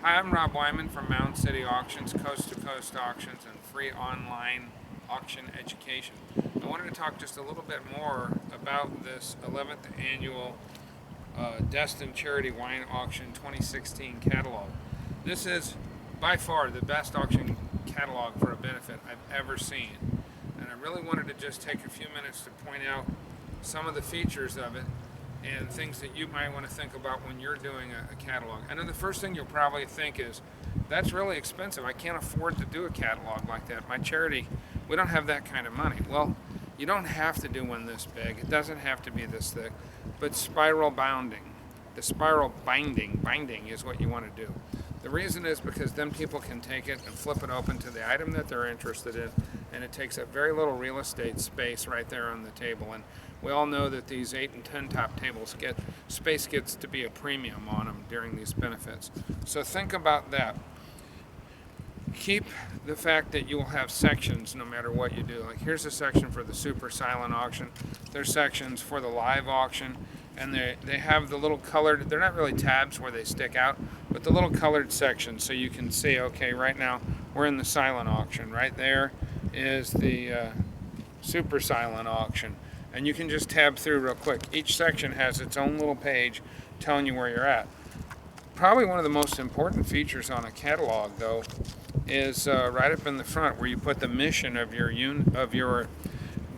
Hi, I'm Rob Wyman from Mound City Auctions, coast-to-coast auctions, and free online auction education. I wanted to talk just a little bit more about this 11th annual Destin Charity Wine Auction 2016 catalog. This is by far the best auction catalog for a benefit I've ever seen. And I really wanted to just take a few minutes to point out some of the features of it and things that you might want to think about when you're doing a catalog. I know the first thing you'll probably think is, that's really expensive. I can't afford to do a catalog like that. My charity, we don't have that kind of money. Well, you don't have to do one this big. It doesn't have to be this thick. But spiral binding, the spiral binding is what you want to do. The reason is because then people can take it and flip it open to the item that they're interested in, and it takes up very little real estate space right there on the table. And we all know that these 8 and 10 top tables space gets to be a premium on them during these benefits. So think about that. Keep the fact that you will have sections no matter what you do. Like, here's a section for the super silent auction. There's sections for the live auction, and they have the little colored, they're not really tabs where they stick out, but the little colored sections so you can see, okay, right now we're in the silent auction. Right there is the super silent auction. And you can just tab through real quick. Each section has its own little page telling you where you're at. Probably one of the most important features on a catalog, though, is right up in the front where you put the mission of your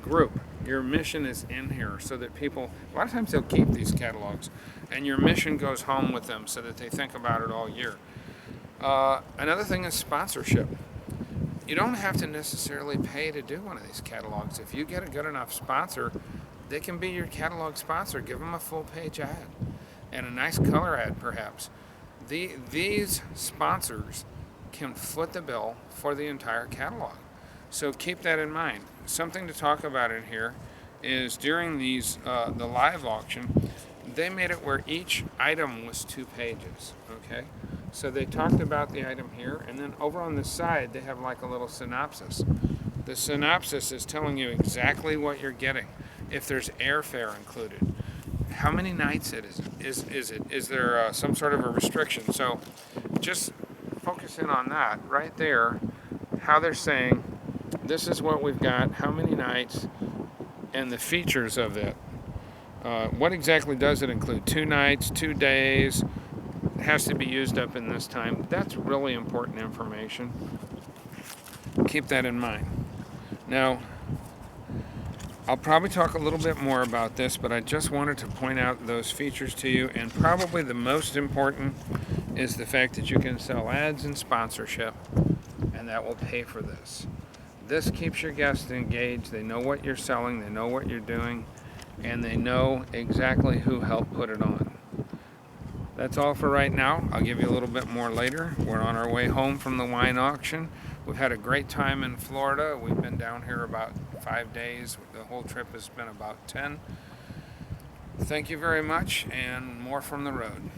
group. Your mission is in here so that people, a lot of times they'll keep these catalogs, and your mission goes home with them so that they think about it all year. Another thing is sponsorship. You don't have to necessarily pay to do one of these catalogs. If you get a good enough sponsor, they can be your catalog sponsor. Give them a full page ad and a nice color ad perhaps. These sponsors can foot the bill for the entire catalog. So keep that in mind. Something to talk about in here is during these the live auction, they made it where each item was 2 pages, okay? So they talked about the item here, and then over on the side they have like a little synopsis. The synopsis is telling you exactly what you're getting. If there's airfare included, how many nights it is there some sort of a restriction? So just focus in on that right there, how they're saying this is what we've got, how many nights, and the features of it. What exactly does it include? 2 nights, 2 days, it has to be used up in this time. That's really important information. Keep that in mind. Now, I'll probably talk a little bit more about this, but I just wanted to point out those features to you, and probably the most important is the fact that you can sell ads and sponsorship, and that will pay for this. This keeps your guests engaged. They know what you're selling, they know what you're doing, and they know exactly who helped put it on. That's all for right now. I'll give you a little bit more later. We're on our way home from the wine auction. We've had a great time in Florida. We've been down here about 5 days. The whole trip has been about 10. Thank you very much, and more from the road.